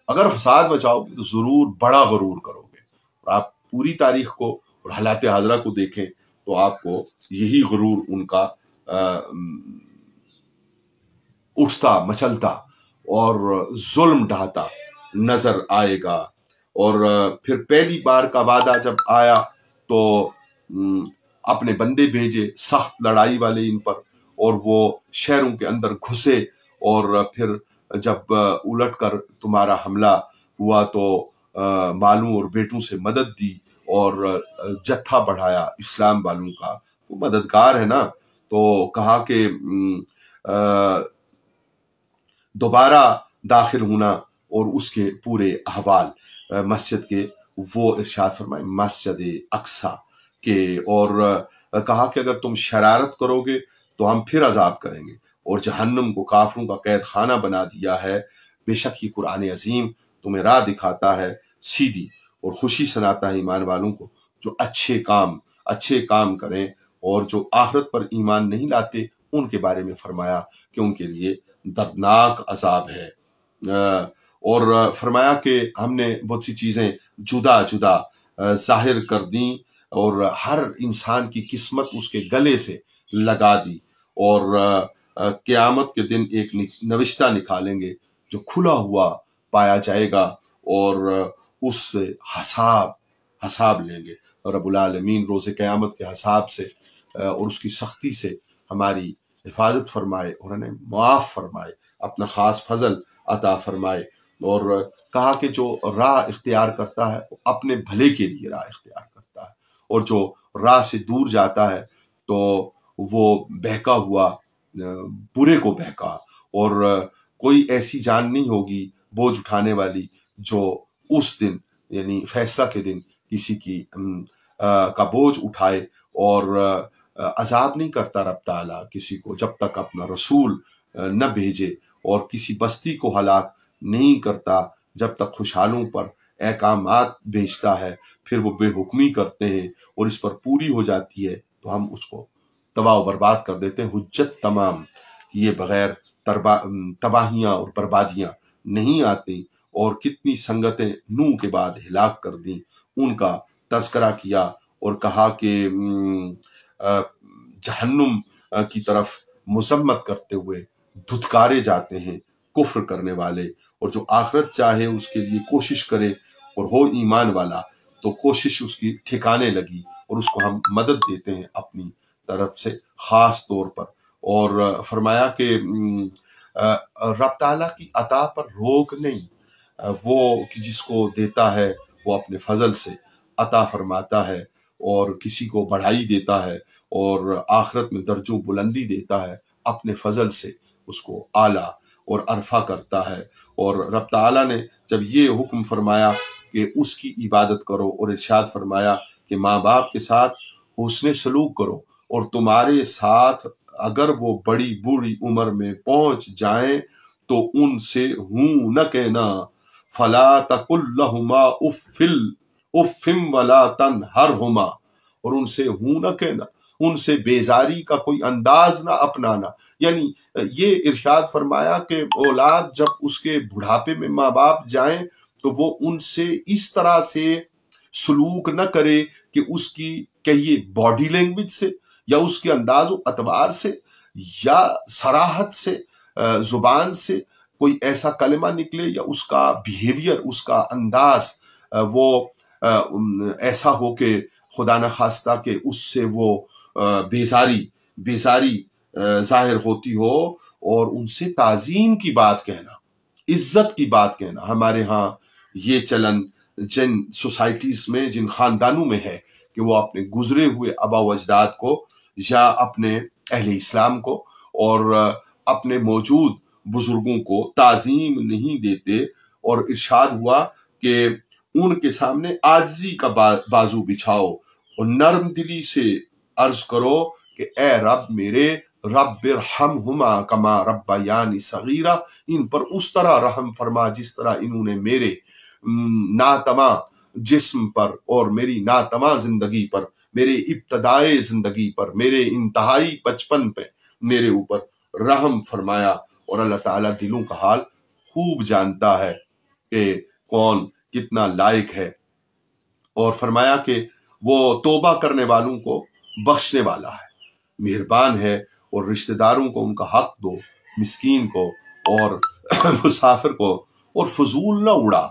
اگر فساد مچاؤ گے تو ضرور بڑا غرور کرو گے۔ اور آپ پوری تاریخ کو اور حالات حاضرہ کو دیکھیں تو آپ کو یہی غرور ان کا اٹھتا مچلتا اور ظلم ڈھاتا نظر آئے گا۔ اور پھر پہلی بار کا وعدہ جب آیا تو اپنے بندے بھیجے سخت لڑائی والے ان پر، اور وہ شہروں کے اندر گھسے، اور پھر جب الٹ کر تمہارا حملہ ہوا تو مالوں اور بیٹوں سے مدد دی اور جتھا بڑھایا اسلام والوں کا، وہ مددگار ہے نا۔ تو کہا کہ دوبارہ داخل ہونا اور اس کے پورے احوال مسجد کے، وہ ارشاد فرمائے مسجد اقصیٰ کے، اور کہا کہ اگر تم شرارت کرو گے تو ہم پھر عذاب کریں گے، اور جہنم کو کافروں کا قید خانہ بنا دیا ہے۔ بے شک یہ قرآن عظیم تمہیں راہ دکھاتا ہے سیدھی، اور خوشی سناتا ہے ایمان والوں کو جو اچھے کام کریں، اور جو آخرت پر ایمان نہیں لاتے ان کے بارے میں فرمایا کہ ان کے لیے دردناک عذاب ہے۔ اور فرمایا کہ ہم نے بہت سی چیزیں جدا ظاہر کر دیں، اور ہر انسان کی قسمت اس کے گلے سے لگا دی، اور قیامت کے دن ایک نوشتہ نکالیں گے جو کھلا ہوا پایا جائے گا، اور اس سے حساب لیں گے۔ رب العالمین روز قیامت کے حساب سے اور اس کی سختی سے ہماری حفاظت فرمائے اور انہیں معاف فرمائے، اپنا خاص فضل عطا فرمائے۔ اور کہا کہ جو راہ اختیار کرتا ہے وہ اپنے بھلے کے لیے راہ اختیار کرتا ہے، اور جو راہ سے دور جاتا ہے تو وہ بہکا ہوا برے کو بہکا، اور کوئی ایسی جان نہیں ہوگی بوجھ اٹھانے والی جو اس دن یعنی فیصلہ کے دن کسی کی کا بوجھ اٹھائے۔ اور عذاب نہیں کرتا رب تعالیٰ کسی کو جب تک اپنا رسول نہ بھیجے، اور کسی بستی کو ہلاک نہیں کرتا جب تک خوشحالوں پر احکامات بھیجتا ہے، پھر وہ بے حکمی کرتے ہیں اور اس پر پوری ہو جاتی ہے تو ہم اس کو تباہ و برباد کر دیتے ہیں۔ حجت تمام یہ بغیر تباہیاں اور بربادیاں نہیں آتی، اور کتنی سنگتیں نوح کے بعد ہلاک کر دیں، ان کا تذکرہ کیا اور کہا کہ جہنم کی طرف مذمت کرتے ہوئے دھتکارے جاتے ہیں کفر کرنے والے، اور جو آخرت چاہے اس کے لیے کوشش کرے اور ہو ایمان والا تو کوشش اس کی ٹھکانے لگی، اور اس کو ہم مدد دیتے ہیں اپنی طرف سے خاص طور پر۔ اور فرمایا کہ رب تعالیٰ کی عطا پر روک نہیں، وہ جس کو دیتا ہے وہ اپنے فضل سے عطا فرماتا ہے، اور کسی کو بڑھائی دیتا ہے اور آخرت میں درجوں بلندی دیتا ہے، اپنے فضل سے اس کو اعلیٰ اور عرفہ کرتا ہے۔ اور رب تعالیٰ نے جب یہ حکم فرمایا کہ اس کی عبادت کرو، اور ارشاد فرمایا کہ ماں باپ کے ساتھ حسن سلوک کرو، اور تمہارے ساتھ اگر وہ بڑی بوڑھی عمر میں پہنچ جائیں تو ان سے ہوں نہ کہنا، فلا تقل لہما اف ولا تنہرہما، اور ان سے ہوں نہ کہنا، ان سے بیزاری کا کوئی انداز نہ اپنانا۔ یعنی یہ ارشاد فرمایا کہ اولاد جب اس کے بڑھاپے میں ماں باپ جائیں تو وہ ان سے اس طرح سے سلوک نہ کرے کہ اس کی کہیے باڈی لینگویج سے، یا اس کے انداز و اعتبار سے، یا صراحت سے، زبان سے کوئی ایسا کلمہ نکلے، یا اس کا بیہیویئر، اس کا انداز وہ ایسا ہو کہ خدا نخواستہ کہ اس سے وہ بیزاری ظاہر ہوتی ہو، اور ان سے تعظیم کی بات کہنا، عزت کی بات کہنا۔ ہمارے ہاں یہ چلن جن سوسائٹیز میں، جن خاندانوں میں ہے کہ وہ اپنے گزرے ہوئے آبا و اجداد کو، یا اپنے اہل اسلام کو اور اپنے موجود بزرگوں کو تعظیم نہیں دیتے، اور ارشاد ہوا کہ ان کے سامنے عاجزی کا بازو بچھاؤ اور نرم دلی سے عرض کرو کہ اے رب میرے، رب ارحمہما کما ربیانی صغیرا، ان پر اس طرح رحم فرما جس طرح انہوں نے میرے ناتماں جسم پر اور میری ناتماں زندگی پر، میرے ابتدائی زندگی پر، میرے انتہائی بچپن پہ میرے اوپر رحم فرمایا۔ اور اللہ تعالیٰ دلوں کا حال خوب جانتا ہے کہ کون کتنا لائق ہے، اور فرمایا کہ وہ توبہ کرنے والوں کو بخشنے والا ہے، مہربان ہے، اور رشتہ داروں کو ان کا حق دو، مسکین کو اور مسافر کو، اور فضول نہ اڑا۔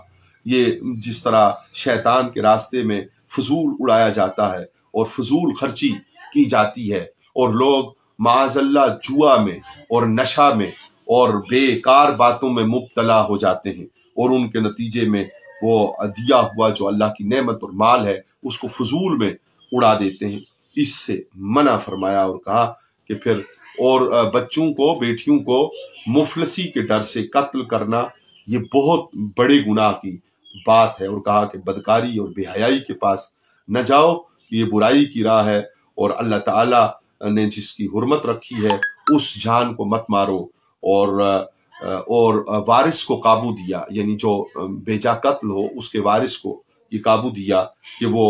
یہ جس طرح شیطان کے راستے میں فضول اڑایا جاتا ہے اور فضول خرچی کی جاتی ہے، اور لوگ معاذ اللہ جوا میں اور نشہ میں اور بیکار باتوں میں مبتلا ہو جاتے ہیں، اور ان کے نتیجے میں وہ دیا ہوا جو اللہ کی نعمت اور مال ہے اس کو فضول میں اڑا دیتے ہیں۔ اس سے منع فرمایا اور کہا کہ پھر اور بچوں کو، بیٹیوں کو مفلسی کے ڈر سے قتل کرنا یہ بہت بڑے گناہ کی بات ہے، اور کہا کہ بدکاری اور بے حیائی کے پاس نہ جاؤ، یہ برائی کی راہ ہے، اور اللہ تعالیٰ نے جس کی حرمت رکھی ہے اس جان کو مت مارو، اور وارث کو قابو دیا، یعنی جو بیجا قتل ہو اس کے وارث کو یہ قابو دیا کہ وہ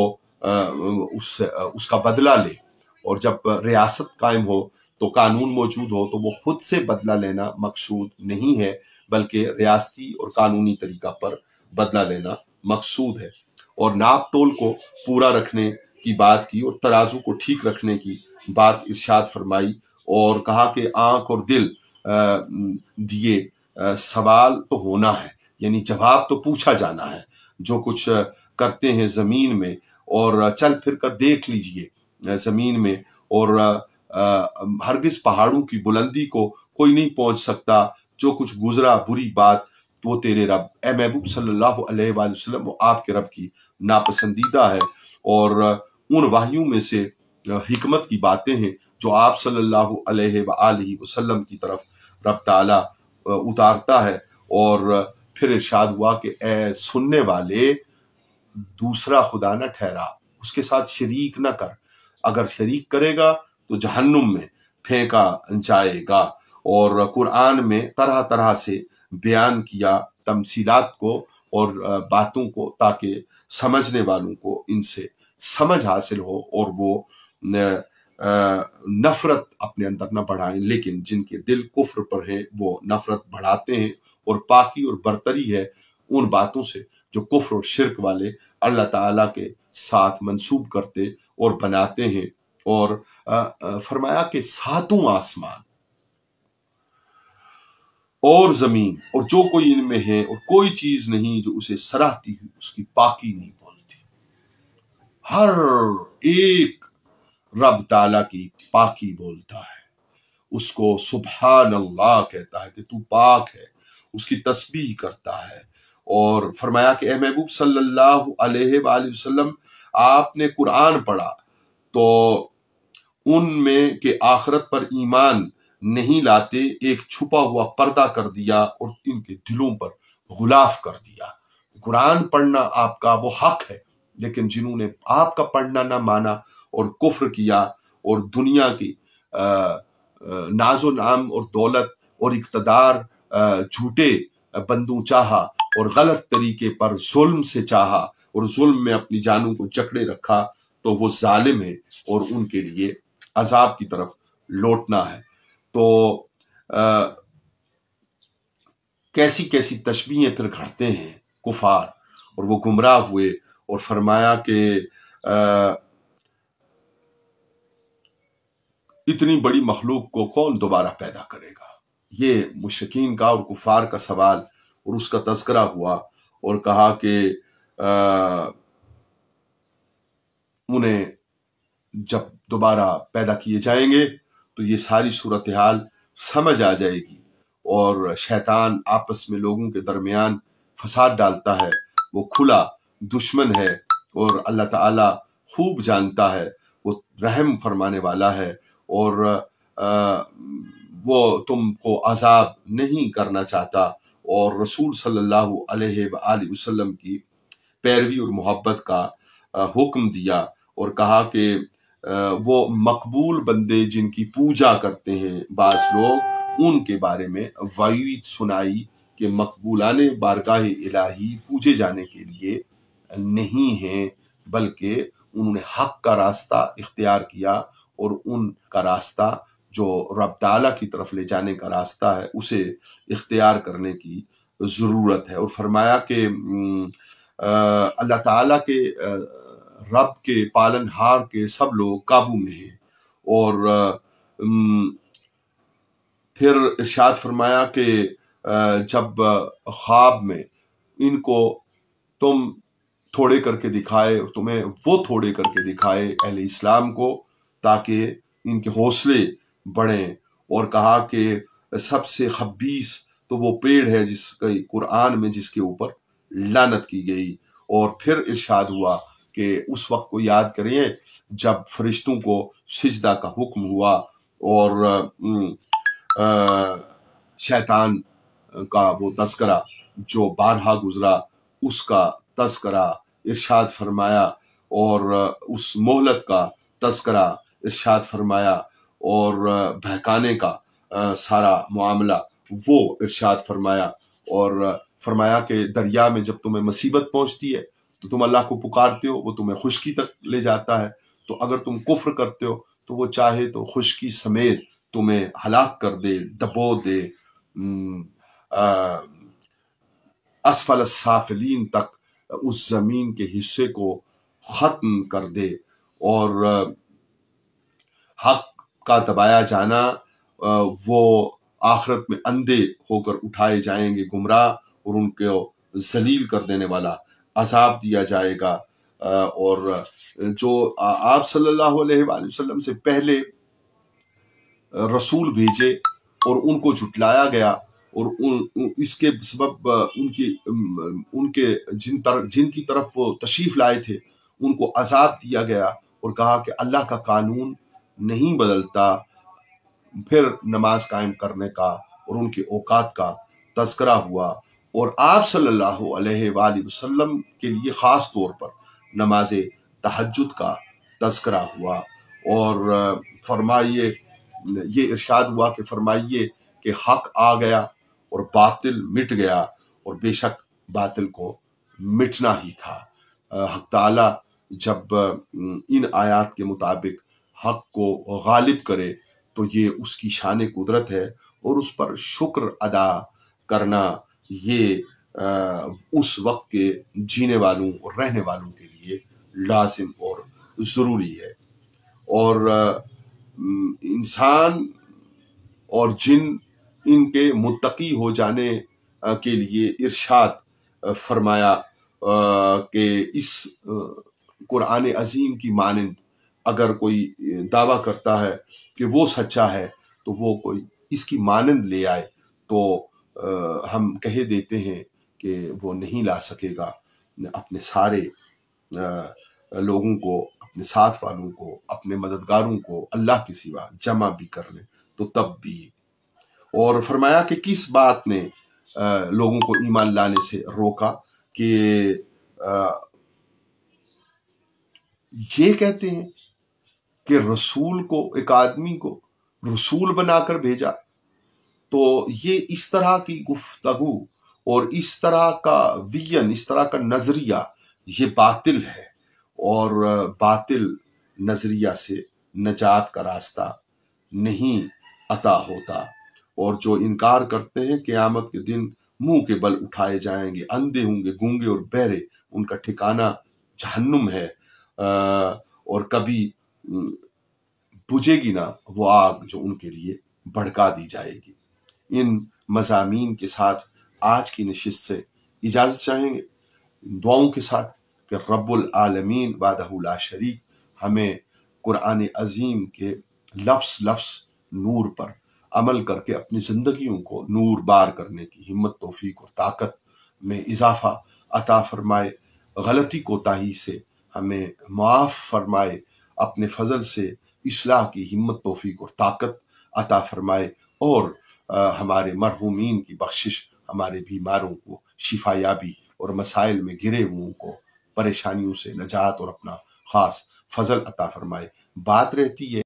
اس کا بدلہ لے، اور جب ریاست قائم ہو تو قانون موجود ہو تو وہ خود سے بدلہ لینا مقصود نہیں ہے، بلکہ ریاستی اور قانونی طریقہ پر بدلہ لینا مقصود ہے۔ اور ناپ تول کو پورا رکھنے کی بات کی اور ترازو کو ٹھیک رکھنے کی بات ارشاد فرمائی، اور کہا کہ آنکھ اور دل دیے سوال تو ہونا ہے، یعنی جواب تو پوچھا جانا ہے، جو کچھ کرتے ہیں زمین میں، اور چل پھر کر دیکھ لیجئے زمین میں، اور ہرگز پہاڑوں کی بلندی کو کوئی نہیں پہنچ سکتا، جو کچھ گزرا بری بات وہ تیرے رب اے محبوب صلی اللہ علیہ وآلہ وسلم وہ آپ کے رب کی ناپسندیدہ ہے، اور ان وحیوں میں سے حکمت کی باتیں ہیں جو آپ صلی اللہ علیہ وآلہ وسلم کی طرف رب تعالی اتارتا ہے۔ اور پھر ارشاد ہوا کہ اے سننے والے، دوسرا خدا نہ ٹھہرا، اس کے ساتھ شریک نہ کر، اگر شریک کرے گا تو جہنم میں پھینکا جائے گا۔ اور قرآن میں طرح طرح سے بیان کیا تمثیلات کو اور باتوں کو، تاکہ سمجھنے والوں کو ان سے سمجھ حاصل ہو اور وہ نفرت اپنے اندر نہ بڑھائیں، لیکن جن کے دل کفر پر ہیں وہ نفرت بڑھاتے ہیں، اور پاکی اور برتری ہے ان باتوں سے جو کفر اور شرک والے اللہ تعالیٰ کے ساتھ منسوب کرتے اور بناتے ہیں۔ اور فرمایا کہ ساتوں آسمان اور زمین اور جو کوئی ان میں ہے، اور کوئی چیز نہیں جو اسے سراہتی ہوئی اس کی پاکی نہیں بولتی، ہر ایک رب تعالیٰ کی پاکی بولتا ہے، اس کو سبحان اللہ کہتا ہے کہ تو پاک ہے، اس کی تسبیح کرتا ہے۔ اور فرمایا کہ اے محبوب صلی اللہ علیہ وآلہ وسلم آپ نے قرآن پڑھا تو ان میں کہ آخرت پر ایمان نہیں لاتے ایک چھپا ہوا پردہ کر دیا اور ان کے دلوں پر غلاف کر دیا۔ قرآن پڑھنا آپ کا وہ حق ہے، لیکن جنہوں نے آپ کا پڑھنا نہ مانا اور کفر کیا اور دنیا کی ناز و نام اور دولت اور اقتدار جھوٹے بندوں چاہا اور غلط طریقے پر ظلم سے چاہا اور ظلم میں اپنی جانوں کو جکڑے رکھا، تو وہ ظالم ہے اور ان کے لیے عذاب کی طرف لوٹنا ہے۔ تو کیسی کیسی تشبیہیں پھر گھڑتے ہیں کفار، اور وہ گمراہ ہوئے، اور فرمایا کہ اتنی بڑی مخلوق کو کون دوبارہ پیدا کرے گا؟ یہ مشرکین کا اور کفار کا سوال، اور اس کا تذکرہ ہوا، اور کہا کہ انہیں جب دوبارہ پیدا کیے جائیں گے تو یہ ساری صورتحال سمجھ آ جائے گی، اور شیطان آپس میں لوگوں کے درمیان فساد ڈالتا ہے، وہ کھلا دشمن ہے، اور اللہ تعالی خوب جانتا ہے، وہ رحم فرمانے والا ہے، اور وہ تم کو عذاب نہیں کرنا چاہتا۔ اور رسول صلی اللہ علیہ وآلہ وسلم کی پیروی اور محبت کا حکم دیا، اور کہا کہ وہ مقبول بندے جن کی پوجا کرتے ہیں بعض لوگ، ان کے بارے میں وعید سنائی کہ مقبولان بارگاہ الہی پوجے جانے کے لیے نہیں ہیں، بلکہ انہوں نے حق کا راستہ اختیار کیا، اور ان کا راستہ جو رب تعالیٰ کی طرف لے جانے کا راستہ ہے اسے اختیار کرنے کی ضرورت ہے۔ اور فرمایا کہ اللہ تعالیٰ کے رب کے پالن ہار کے سب لوگ قابو میں ہیں۔ اور پھر ارشاد فرمایا کہ جب خواب میں ان کو تم تھوڑے کر کے دکھائے، اور تمہیں وہ تھوڑے کر کے دکھائے اہل اسلام کو، تاکہ ان کے حوصلے بڑھیں، اور کہا کہ سب سے خبیث تو وہ پیڑ ہے جس کے قرآن میں جس کے اوپر لعنت کی گئی۔ اور پھر ارشاد ہوا کہ اس وقت کو یاد کریں جب فرشتوں کو سجدہ کا حکم ہوا، اور شیطان کا وہ تذکرہ جو بارہا گزرا اس کا تذکرہ ارشاد فرمایا، اور اس مہلت کا تذکرہ ارشاد فرمایا، اور بہکانے کا سارا معاملہ وہ ارشاد فرمایا، اور فرمایا کہ دریا میں جب تمہیں مصیبت پہنچتی ہے تو تم اللہ کو پکارتے ہو، وہ تمہیں خشکی تک لے جاتا ہے، تو اگر تم کفر کرتے ہو تو وہ چاہے تو خشکی سمیت تمہیں ہلاک کر دے، ڈبو دے، اسفل السافلین تک اس زمین کے حصے کو ختم کر دے۔ اور حق کا دبایا جانا، وہ آخرت میں اندھے ہو کر اٹھائے جائیں گے گمراہ، اور ان کو ذلیل کر دینے والا عذاب دیا جائے گا۔ اور جو آپ صلی اللہ علیہ وآلہ وسلم سے پہلے رسول بھیجے اور ان کو جھٹلایا گیا، اور اس کے سبب ان کے جن کی طرف وہ تشریف لائے تھے ان کو عذاب دیا گیا، اور کہا کہ اللہ کا قانون نہیں بدلتا۔ پھر نماز قائم کرنے کا اور ان کے اوقات کا تذکرہ ہوا، اور آپ صلی اللہ علیہ وآلہ وسلم کے لیے خاص طور پر نماز تہجد کا تذکرہ ہوا، اور فرمائیے یہ ارشاد ہوا کہ فرمائیے کہ حق آ گیا اور باطل مٹ گیا، اور بے شک باطل کو مٹنا ہی تھا۔ حق تعالی جب ان آیات کے مطابق حق کو غالب کرے تو یہ اس کی شان قدرت ہے، اور اس پر شکر ادا کرنا یہ اس وقت کے جینے والوں اور رہنے والوں کے لیے لازم اور ضروری ہے۔ اور انسان اور جن ان کے متقی ہو جانے کے لیے ارشاد فرمایا کہ اس قرآن عظیم کی مانند اگر کوئی دعویٰ کرتا ہے کہ وہ سچا ہے تو وہ کوئی اس کی مانند لے آئے، تو ہم کہہ دیتے ہیں کہ وہ نہیں لا سکے گا۔ اپنے سارے لوگوں کو، اپنے ساتھ والوں کو، اپنے مددگاروں کو اللہ کے سوا جمع بھی کر لیں تو تب بھی۔ اور فرمایا کہ کس بات نے لوگوں کو ایمان لانے سے روکا، کہ یہ کہتے ہیں کہ رسول کو، ایک آدمی کو رسول بنا کر بھیجا، تو یہ اس طرح کی گفتگو اور اس طرح کا ویژن، اس طرح کا نظریہ یہ باطل ہے، اور باطل نظریہ سے نجات کا راستہ نہیں عطا ہوتا۔ اور جو انکار کرتے ہیں قیامت کے دن منہ کے بل اٹھائے جائیں گے، اندھے ہوں گے، گونگے اور بہرے، ان کا ٹھکانہ جہنم ہے، اور کبھی بجھے گی نہ وہ آگ جو ان کے لیے بھڑکا دی جائے گی۔ ان مضامین کے ساتھ آج کی نشست سے اجازت چاہیں گے، دعاؤں کے ساتھ کہ رب العالمین وحدہ لا شریک ہمیں قرآن عظیم کے لفظ لفظ نور پر عمل کر کے اپنی زندگیوں کو نور بار کرنے کی ہمت، توفیق اور طاقت میں اضافہ عطا فرمائے، غلطی کوتاہی سے ہمیں معاف فرمائے، اپنے فضل سے اصلاح کی ہمت، توفیق اور طاقت عطا فرمائے، اور ہمارے مرحومین کی بخشش، ہمارے بیماروں کو شفا یابی، اور مسائل میں گرے ہوئوں کو پریشانیوں سے نجات اور اپنا خاص فضل عطا فرمائے۔ بات رہتی ہے